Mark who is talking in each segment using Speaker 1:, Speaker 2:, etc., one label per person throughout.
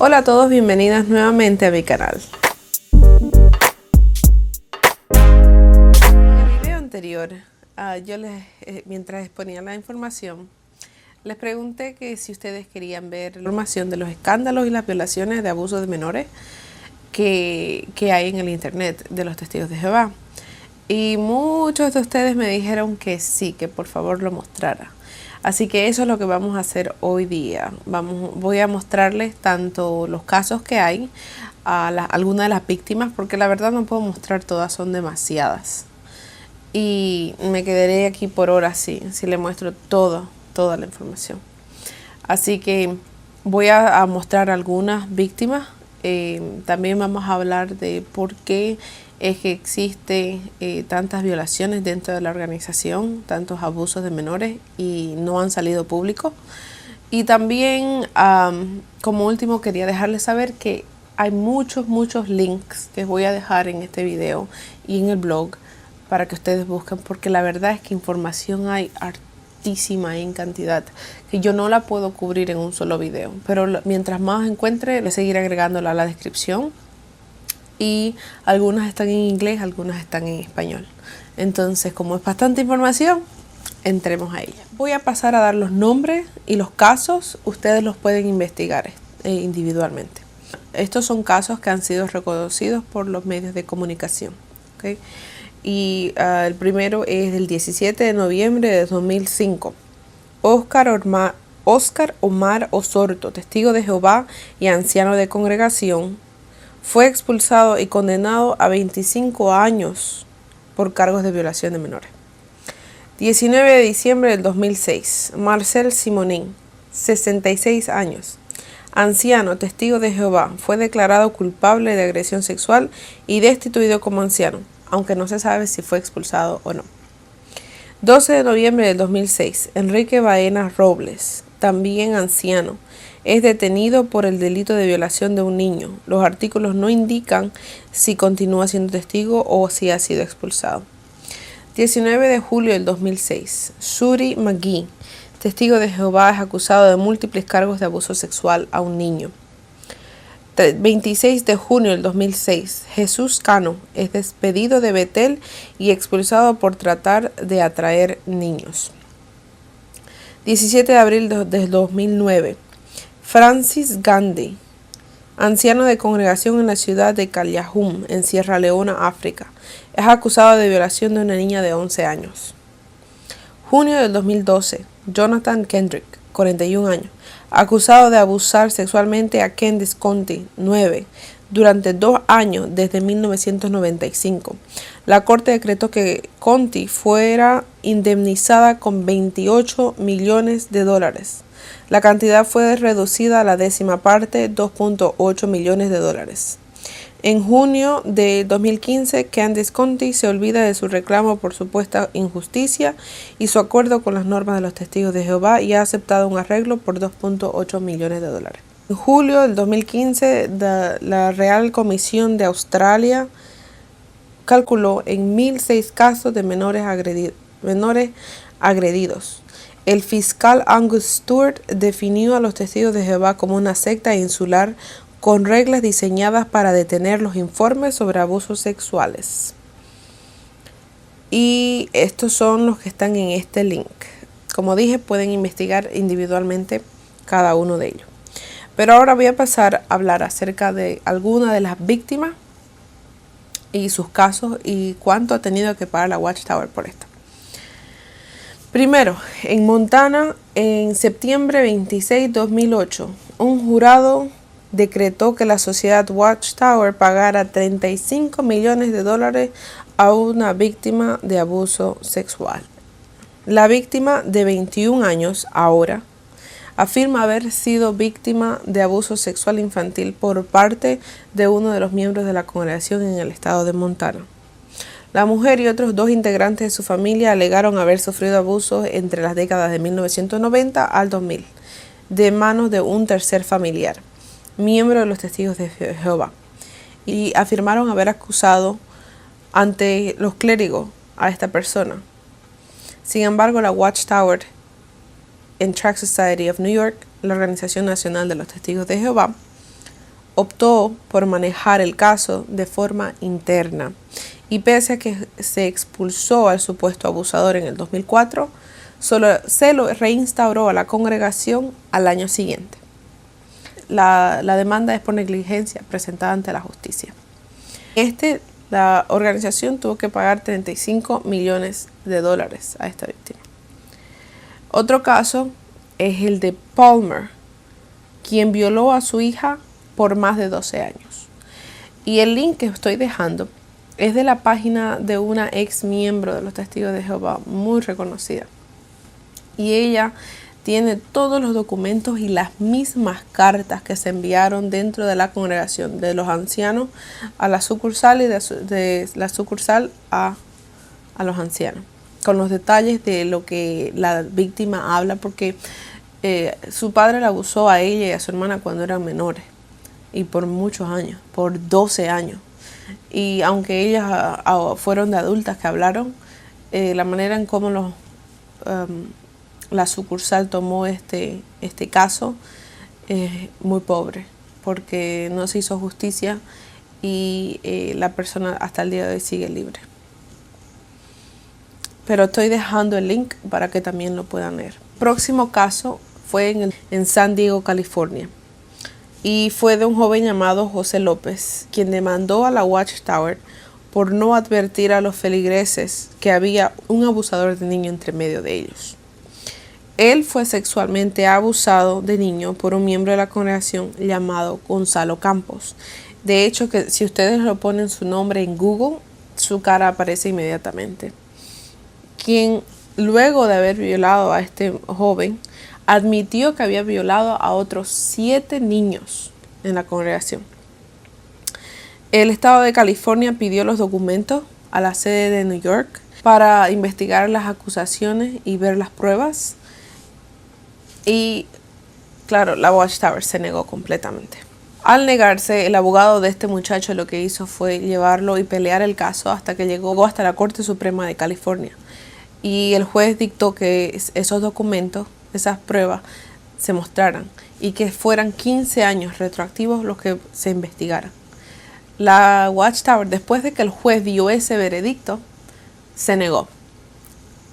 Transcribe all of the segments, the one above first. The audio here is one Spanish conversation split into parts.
Speaker 1: Hola a todos, bienvenidas nuevamente a mi canal. En el video anterior, mientras exponía la información, les pregunté que si ustedes querían ver la información de los escándalos y las violaciones de abuso de menores que hay en el internet de los testigos de Jehová. Y muchos de ustedes me dijeron que sí, que por favor lo mostrara. Así que eso es lo que vamos a hacer hoy día. Voy a mostrarles tanto los casos que hay, algunas de las víctimas, porque la verdad no puedo mostrar todas, son demasiadas. Y me quedaré aquí por horas si les muestro toda la información. Así que voy a mostrar algunas víctimas. También vamos a hablar de por qué es que existe tantas violaciones dentro de la organización, tantos abusos de menores y no han salido públicos. Y también, como último, quería dejarles saber que hay muchos links que voy a dejar en este video y en el blog para que ustedes busquen, porque la verdad es que información hay hartísima en cantidad que yo no la puedo cubrir en un solo video, pero mientras más encuentre, le seguiré agregándola a la descripción. Y algunas están en inglés, algunas están en español. Entonces, como es bastante información, entremos a ella. Voy a pasar a dar los nombres y los casos. Ustedes los pueden investigar individualmente. Estos son casos que han sido reconocidos por los medios de comunicación. ¿Okay? Y el primero es del 17 de noviembre de 2005. Oscar Omar Osorto, testigo de Jehová y anciano de congregación, fue expulsado y condenado a 25 años por cargos de violación de menores. 19 de diciembre del 2006. Marcel Simonín, 66 años, anciano, testigo de Jehová, fue declarado culpable de agresión sexual y destituido como anciano, aunque no se sabe si fue expulsado o no. 12 de noviembre del 2006. Enrique Baena Robles, también anciano, es detenido por el delito de violación de un niño. Los artículos no indican si continúa siendo testigo o si ha sido expulsado. 19 de julio del 2006. Shuri McGee, testigo de Jehová, es acusado de múltiples cargos de abuso sexual a un niño. 26 de junio del 2006. Jesús Cano es despedido de Betel y expulsado por tratar de atraer niños. 17 de abril del 2009. Francis Gandhi, anciano de congregación en la ciudad de Callajum, en Sierra Leona, África, es acusado de violación de una niña de 11 años. Junio del 2012. Jonathan Kendrick, 41 años, acusado de abusar sexualmente a Candice Conti, 9, durante 2 años desde 1995. La corte decretó que Conti fuera indemnizada con $28 millones. La cantidad fue reducida a la 10ª parte, $2.8 millones. En junio de 2015, Candice Conti se olvida de su reclamo por supuesta injusticia y su acuerdo con las normas de los testigos de Jehová y ha aceptado un arreglo por $2.8 millones. En julio del 2015, la Real Comisión de Australia calculó en 1.006 casos de menores agredidos. El fiscal Angus Stewart definió a los testigos de Jehová como una secta insular con reglas diseñadas para detener los informes sobre abusos sexuales. Y estos son los que están en este link. Como dije, pueden investigar individualmente cada uno de ellos. Pero ahora voy a pasar a hablar acerca de algunas de las víctimas y sus casos y cuánto ha tenido que pagar la Watchtower por esto. Primero, en Montana, en septiembre 26, 2008, un jurado decretó que la sociedad Watchtower pagara $35 millones a una víctima de abuso sexual. La víctima, de 21 años ahora, afirma haber sido víctima de abuso sexual infantil por parte de uno de los miembros de la congregación en el estado de Montana. La mujer y otros 2 integrantes de su familia alegaron haber sufrido abusos entre las décadas de 1990 al 2000 de manos de un tercer familiar, miembro de los testigos de Jehová, y afirmaron haber acusado ante los clérigos a esta persona. Sin embargo, la Watchtower en Tract Society of New York, la Organización Nacional de los Testigos de Jehová, optó por manejar el caso de forma interna y pese a que se expulsó al supuesto abusador en el 2004, solo se lo reinstauró a la congregación al año siguiente. La demanda es por negligencia presentada ante la justicia. La organización tuvo que pagar $35 millones a esta víctima. Otro caso es el de Palmer, quien violó a su hija por más de 12 años. Y el link que estoy dejando es de la página de una ex miembro de los Testigos de Jehová, muy reconocida. Y ella tiene todos los documentos y las mismas cartas que se enviaron dentro de la congregación de los ancianos a la sucursal y de la sucursal a los ancianos, con los detalles de lo que la víctima habla, porque su padre la abusó a ella y a su hermana cuando eran menores y por muchos años, por 12 años. Y aunque ellas fueron de adultas que hablaron, la manera en cómo la sucursal tomó este caso muy pobre, porque no se hizo justicia y la persona hasta el día de hoy sigue libre. Pero estoy dejando el link para que también lo puedan leer. Próximo caso fue en San Diego, California, y fue de un joven llamado José López, quien demandó a la Watchtower por no advertir a los feligreses que había un abusador de niños entre medio de ellos. Él fue sexualmente abusado de niño por un miembro de la congregación llamado Gonzalo Campos. De hecho, que si ustedes lo ponen su nombre en Google, su cara aparece inmediatamente. Quien, luego de haber violado a este joven, admitió que había violado a otros 7 niños en la congregación. El estado de California pidió los documentos a la sede de New York para investigar las acusaciones y ver las pruebas. Y claro, la Watchtower se negó completamente. Al negarse, el abogado de este muchacho lo que hizo fue llevarlo y pelear el caso hasta que llegó hasta la Corte Suprema de California. Y el juez dictó que esos documentos, esas pruebas, se mostraran y que fueran 15 años retroactivos los que se investigaran. La Watchtower, después de que el juez dio ese veredicto, se negó.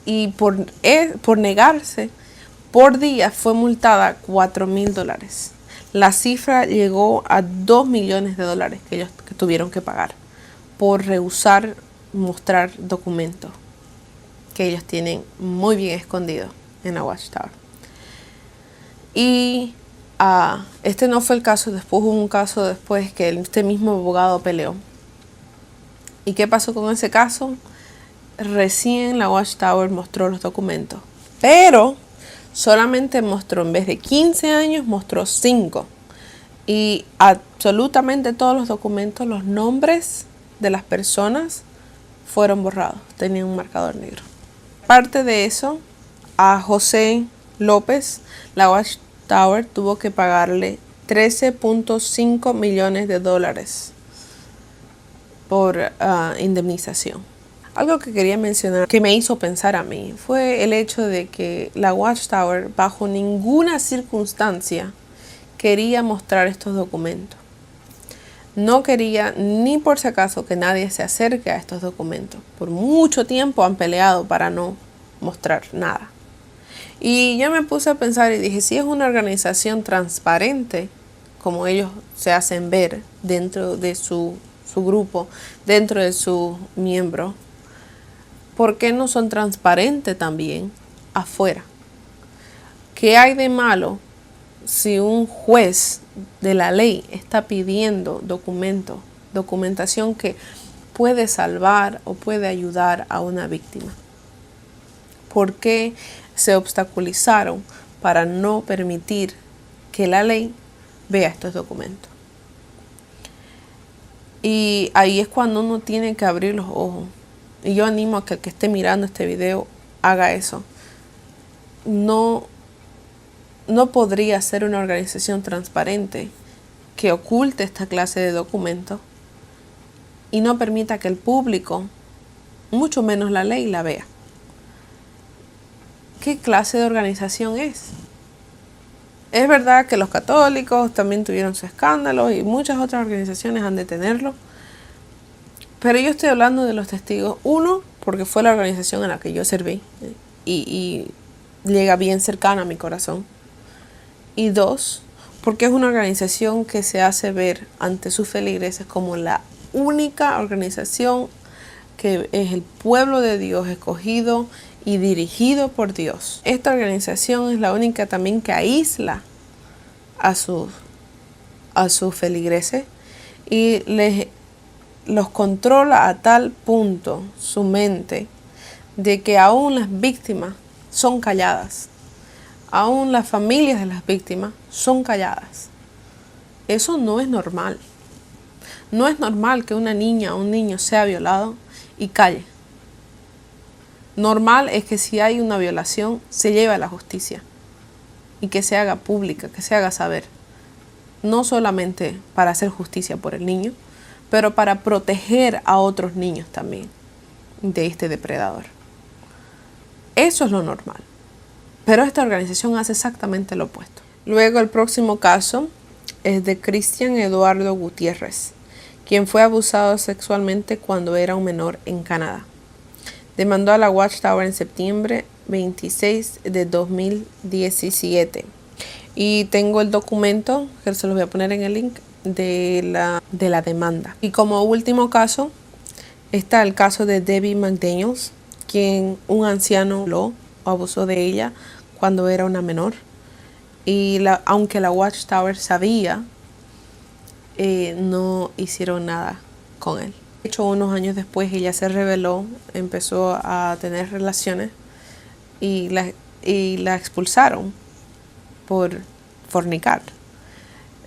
Speaker 1: Y por negarse, por día fue multada $4,000. La cifra llegó a $2 millones que ellos tuvieron que pagar por rehusar mostrar documentos que ellos tienen muy bien escondidos en la Watchtower. Y este no fue el caso, después hubo un caso después que este mismo abogado peleó. ¿Y qué pasó con ese caso? Recién la Watchtower mostró los documentos, pero solamente mostró, en vez de 15 años, mostró 5. Y absolutamente todos los documentos, los nombres de las personas fueron borrados, tenían un marcador negro. Aparte de eso, a José López, la Watchtower tuvo que pagarle $13.5 millones por indemnización. Algo que quería mencionar que me hizo pensar a mí fue el hecho de que la Watchtower bajo ninguna circunstancia quería mostrar estos documentos. No quería ni por si acaso que nadie se acerque a estos documentos. Por mucho tiempo han peleado para no mostrar nada. Y yo me puse a pensar y dije, si es una organización transparente, como ellos se hacen ver dentro de su grupo, dentro de su miembro, ¿por qué no son transparentes también afuera? ¿Qué hay de malo si un juez de la ley está pidiendo documentación que puede salvar o puede ayudar a una víctima? ¿Por qué se obstaculizaron para no permitir que la ley vea estos documentos? Y ahí es cuando uno tiene que abrir los ojos. Y yo animo a que el que esté mirando este video haga eso. No podría ser una organización transparente que oculte esta clase de documentos y no permita que el público, mucho menos la ley, la vea. ¿Qué clase de organización es? Es verdad que los católicos también tuvieron su escándalo y muchas otras organizaciones han de tenerlo. Pero yo estoy hablando de los testigos. Uno, porque fue la organización en la que yo serví y llega bien cercana a mi corazón. Y dos, porque es una organización que se hace ver ante sus feligreses como la única organización que es el pueblo de Dios escogido y dirigido por Dios. Esta organización es la única también que aísla a sus feligreses y los controla a tal punto su mente de que aún las víctimas son calladas. Aún las familias de las víctimas son calladas. Eso no es normal. No es normal que una niña o un niño sea violado y calle. Normal es que si hay una violación se lleve a la justicia y que se haga pública, que se haga saber. No solamente para hacer justicia por el niño, pero para proteger a otros niños también de este depredador. Eso es lo normal. Pero esta organización hace exactamente lo opuesto. Luego el próximo caso es de Cristian Eduardo Gutiérrez, quien fue abusado sexualmente cuando era un menor en Canadá. Demandó a la Watchtower en septiembre 26 de 2017. Y tengo el documento, que se los voy a poner en el link, de la demanda. Y como último caso está el caso de Debbie McDaniels, quien un anciano lo abusó de ella cuando era una menor. Y aunque la Watchtower sabía, no hicieron nada con él. De hecho, unos años después ella se rebeló, empezó a tener relaciones y la expulsaron por fornicar.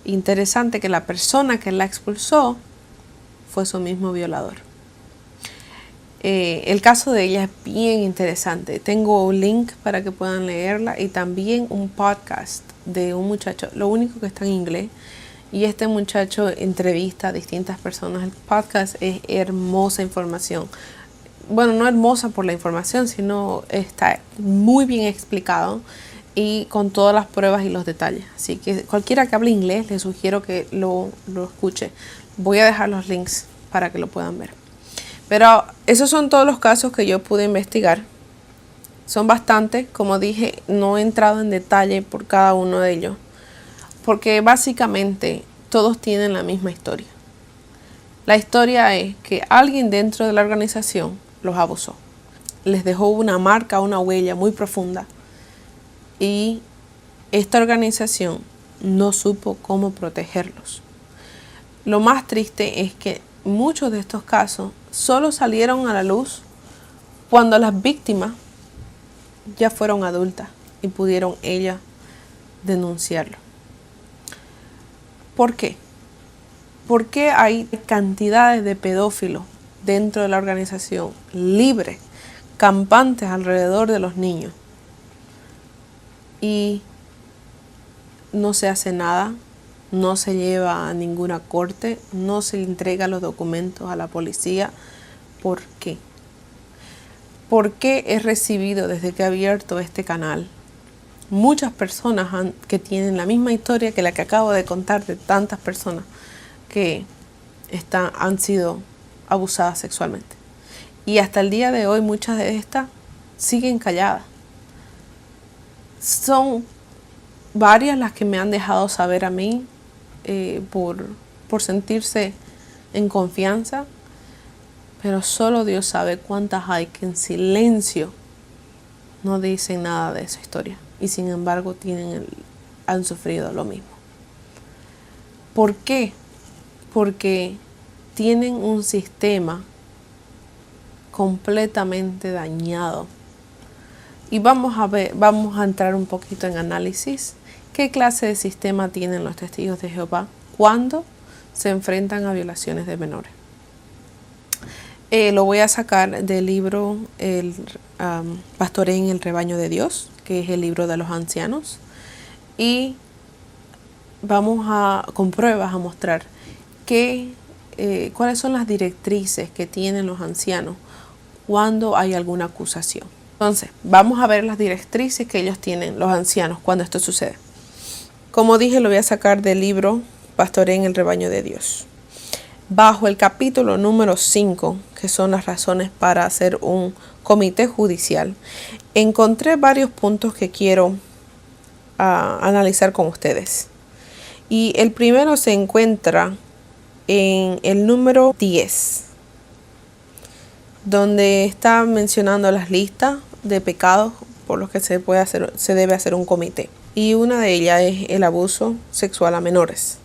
Speaker 1: Interesante que la persona que la expulsó fue su mismo violador. El caso de ella es bien interesante. Tengo un link para que puedan leerla y también un podcast de un muchacho, lo único que está en inglés. Y este muchacho entrevista a distintas personas. El podcast es hermosa información. Bueno, no hermosa por la información, sino está muy bien explicado y con todas las pruebas y los detalles. Así que cualquiera que hable inglés, les sugiero que lo escuche. Voy a dejar los links para que lo puedan ver. Pero esos son todos los casos que yo pude investigar. Son bastantes, como dije, no he entrado en detalle por cada uno de ellos. Porque básicamente todos tienen la misma historia. La historia es que alguien dentro de la organización los abusó. Les dejó una marca, una huella muy profunda. Y esta organización no supo cómo protegerlos. Lo más triste es que muchos de estos casos solo salieron a la luz cuando las víctimas ya fueron adultas y pudieron ellas denunciarlo. ¿Por qué? ¿Por qué hay cantidades de pedófilos dentro de la organización libres, campantes alrededor de los niños? Y no se hace nada, no se lleva a ninguna corte, no se entrega los documentos a la policía. ¿Por qué? ¿Por qué he recibido desde que he abierto este canal muchas personas que tienen la misma historia que la que acabo de contar de tantas personas que han sido abusadas sexualmente? Y hasta el día de hoy muchas de estas siguen calladas. Son varias las que me han dejado saber a mí por sentirse en confianza, pero solo Dios sabe cuántas hay que en silencio no dicen nada de esa historia y sin embargo han sufrido lo mismo. ¿Por qué? Porque tienen un sistema completamente dañado. Y vamos a entrar un poquito en análisis. ¿Qué clase de sistema tienen los testigos de Jehová cuando se enfrentan a violaciones de menores? Lo voy a sacar del libro Pastoreen el rebaño de Dios, que es el libro de los ancianos. Y vamos con pruebas a mostrar cuáles son las directrices que tienen los ancianos cuando hay alguna acusación. Entonces, vamos a ver las directrices que ellos tienen, los ancianos, cuando esto sucede. Como dije, lo voy a sacar del libro Pastoré en el rebaño de Dios. Bajo el capítulo número 5, que son las razones para hacer un comité judicial, encontré varios puntos que quiero analizar con ustedes. Y el primero se encuentra en el número 10, donde está mencionando las listas de pecados por los que se debe hacer un comité. Y una de ellas es el abuso sexual a menores.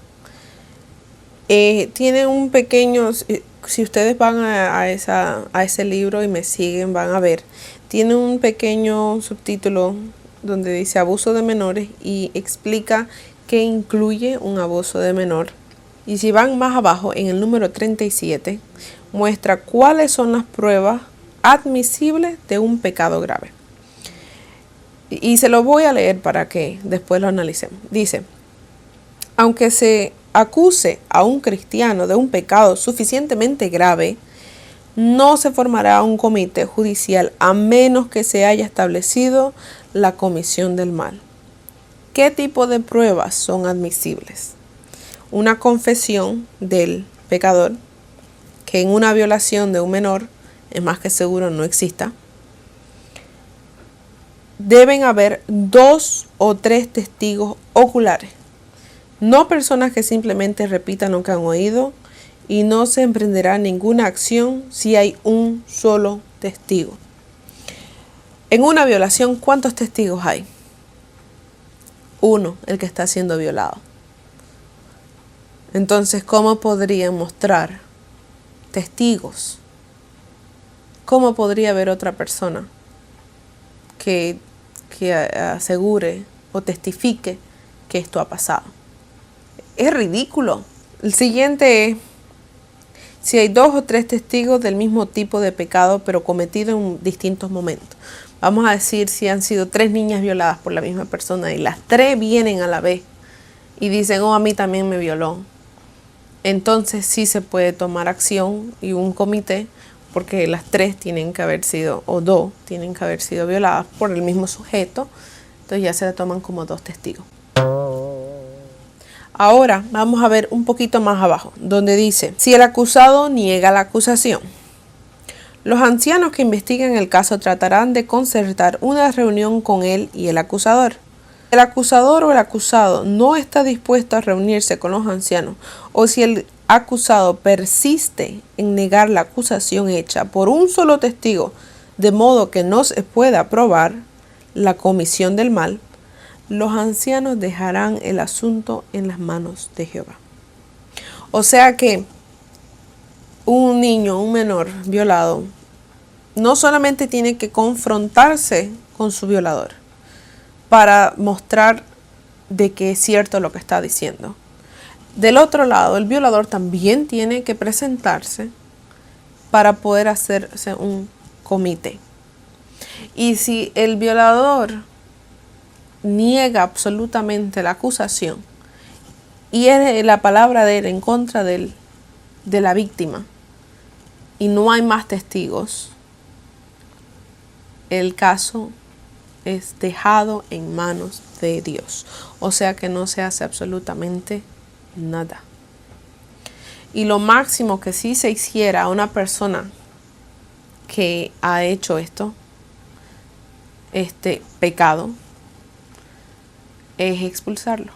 Speaker 1: Tiene un pequeño, si ustedes van a ese libro y me siguen, van a ver, tiene un pequeño subtítulo donde dice abuso de menores y explica qué incluye un abuso de menor. Y si van más abajo, en el número 37, muestra cuáles son las pruebas admisibles de un pecado grave. Y se lo voy a leer para que después lo analicemos. Dice, aunque se acuse a un cristiano de un pecado suficientemente grave, no se formará un comité judicial a menos que se haya establecido la comisión del mal. ¿Qué tipo de pruebas son admisibles? Una confesión del pecador, que en una violación de un menor es más que seguro no exista. Deben haber 2 o 3 testigos oculares, no personas que simplemente repitan lo que han oído, y no se emprenderá ninguna acción si hay un solo testigo. En una violación, ¿cuántos testigos hay? Uno, el que está siendo violado. Entonces, ¿cómo podrían mostrar testigos? ¿Cómo podría haber otra persona que asegure o testifique que esto ha pasado? Es ridículo. El siguiente es, si hay 2 o 3 testigos del mismo tipo de pecado, pero cometido en distintos momentos. Vamos a decir si han sido 3 niñas violadas por la misma persona y las 3 vienen a la vez y dicen, oh, a mí también me violó. Entonces sí se puede tomar acción y un comité, porque las 3 tienen que haber sido, o 2 tienen que haber sido violadas por el mismo sujeto. Entonces ya se le toman como 2 testigos. Ahora vamos a ver un poquito más abajo, donde dice, si el acusado niega la acusación. Los ancianos que investigan el caso tratarán de concertar una reunión con él y el acusador. El acusador o el acusado no está dispuesto a reunirse con los ancianos, o si el acusado persiste en negar la acusación hecha por un solo testigo, de modo que no se pueda probar la comisión del mal, los ancianos dejarán el asunto en las manos de Jehová. O sea que un niño, un menor violado, no solamente tiene que confrontarse con su violador para mostrar de que es cierto lo que está diciendo. Del otro lado, el violador también tiene que presentarse para poder hacerse un comité. Y si el violador niega absolutamente la acusación y es la palabra de él en contra de la víctima y no hay más testigos, el caso es dejado en manos de Dios. O sea que no se hace absolutamente nada. Y lo máximo que sí se hiciera a una persona que ha hecho este pecado, es expulsarlo,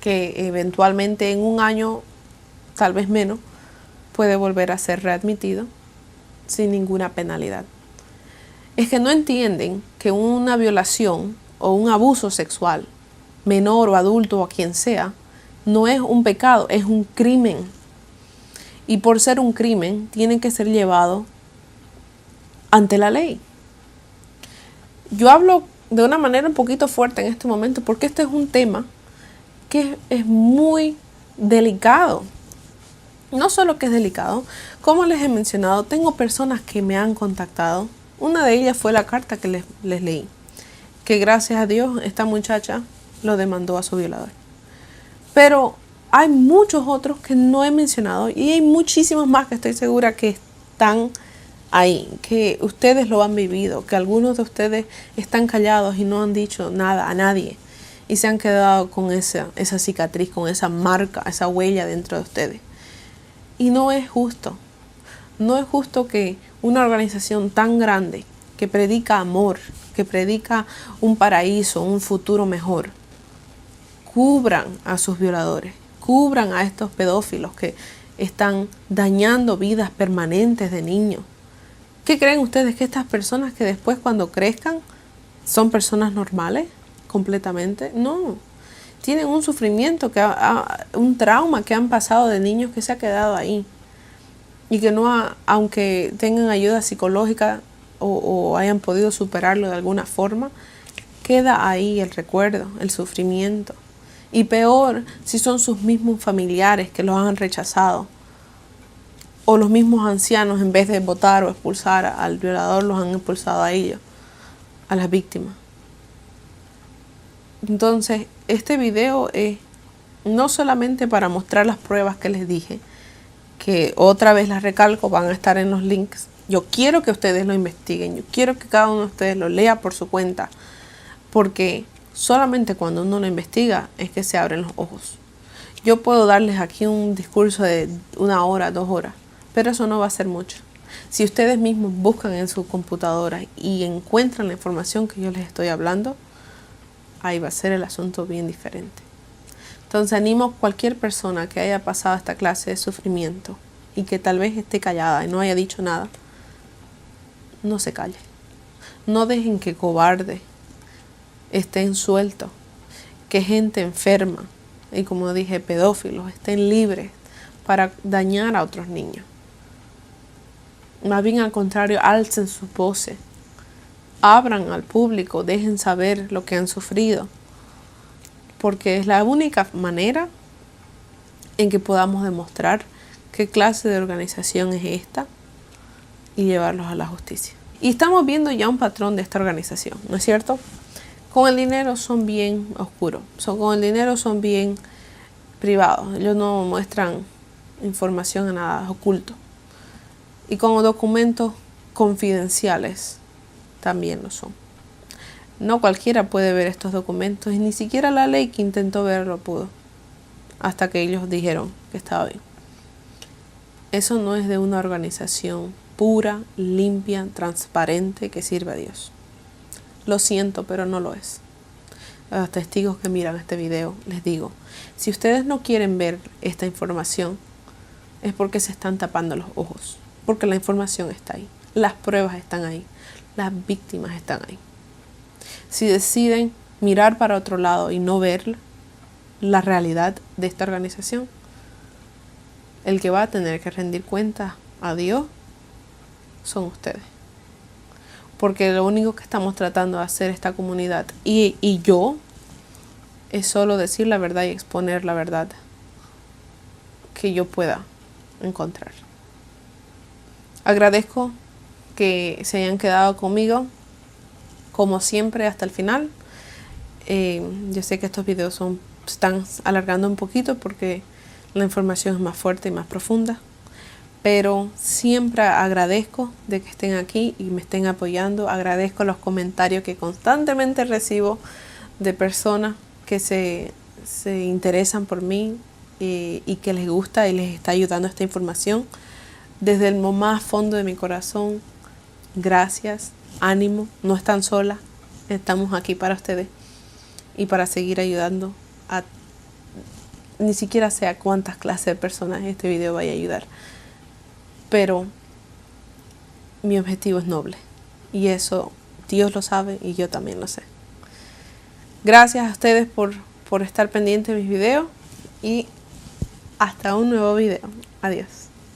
Speaker 1: que eventualmente en un año, tal vez menos, puede volver a ser readmitido sin ninguna penalidad. Es que no entienden que una violación o un abuso sexual, menor o adulto o a quien sea, no es un pecado, es un crimen. Y por ser un crimen, tiene que ser llevado ante la ley. Yo hablo de una manera un poquito fuerte en este momento, porque este es un tema que es muy delicado. No solo que es delicado, como les he mencionado, tengo personas que me han contactado. Una de ellas fue la carta que les leí, que gracias a Dios esta muchacha lo demandó a su violador. Pero hay muchos otros que no he mencionado y hay muchísimos más que estoy segura que están ahí, que ustedes lo han vivido, que algunos de ustedes están callados y no han dicho nada a nadie. y se han quedado con esa cicatriz, con esa marca, esa huella dentro de ustedes. Y no es justo. No es justo que una organización tan grande que predica amor, que predica un paraíso, un futuro mejor, cubran a sus violadores, cubran a estos pedófilos que están dañando vidas permanentes de niños. ¿Qué creen ustedes? ¿Que estas personas que después cuando crezcan son personas normales completamente? No, tienen un sufrimiento, un trauma que han pasado de niños que se ha quedado ahí. Y que no, aunque tengan ayuda psicológica o hayan podido superarlo de alguna forma, queda ahí el recuerdo, el sufrimiento. Y peor si son sus mismos familiares que los han rechazado. O los mismos ancianos, en vez de votar o expulsar al violador, los han expulsado a ellos, a las víctimas. Entonces, este video es no solamente para mostrar las pruebas que les dije, que otra vez las recalco, van a estar en los links. Yo quiero que ustedes lo investiguen, yo quiero que cada uno de ustedes lo lea por su cuenta, porque solamente cuando uno lo investiga es que se abren los ojos. Yo puedo darles aquí un discurso de 1 hora, 2 horas, pero eso no va a ser mucho. Si ustedes mismos buscan en su computadora y encuentran la información que yo les estoy hablando, ahí va a ser el asunto bien diferente. Entonces animo a cualquier persona que haya pasado esta clase de sufrimiento y que tal vez esté callada y no haya dicho nada, no se calle. No dejen que cobardes estén sueltos, que gente enferma y, como dije, pedófilos estén libres para dañar a otros niños. Más bien al contrario, alcen sus voces, abran al público, dejen saber lo que han sufrido, porque es la única manera en que podamos demostrar qué clase de organización es esta y llevarlos a la justicia. Y estamos viendo ya un patrón de esta organización, ¿no es cierto? Con el dinero son bien oscuros, con el dinero son bien privados, ellos no muestran información a nada oculto. Y con documentos confidenciales también lo son. No cualquiera puede ver estos documentos y ni siquiera la ley que intentó verlo pudo, hasta que ellos dijeron que estaba bien. Eso no es de una organización pura, limpia, transparente, que sirve a Dios. Lo siento, pero no lo es. A los testigos que miran este video les digo, si ustedes no quieren ver esta información, es porque se están tapando los ojos, porque la información está ahí, las pruebas están ahí, las víctimas están ahí. Si deciden mirar para otro lado y no ver la realidad de esta organización, el que va a tener que rendir cuentas a Dios son ustedes. Porque lo único que estamos tratando de hacer esta comunidad y yo es solo decir la verdad y exponer la verdad que yo pueda encontrar. Agradezco que se hayan quedado conmigo, como siempre, hasta el final. Yo sé que estos videos se están alargando un poquito porque la información es más fuerte y más profunda, pero siempre agradezco de que estén aquí y me estén apoyando. Agradezco los comentarios que constantemente recibo de personas que se interesan por mí y que les gusta y les está ayudando esta información. Desde el más fondo de mi corazón, gracias, ánimo, no están solas, estamos aquí para ustedes y para seguir ayudando a ni siquiera sé a cuántas clases de personas este video vaya a ayudar, pero mi objetivo es noble y eso Dios lo sabe y yo también lo sé. Gracias a ustedes por estar pendientes de mis videos y hasta un nuevo video. Adiós.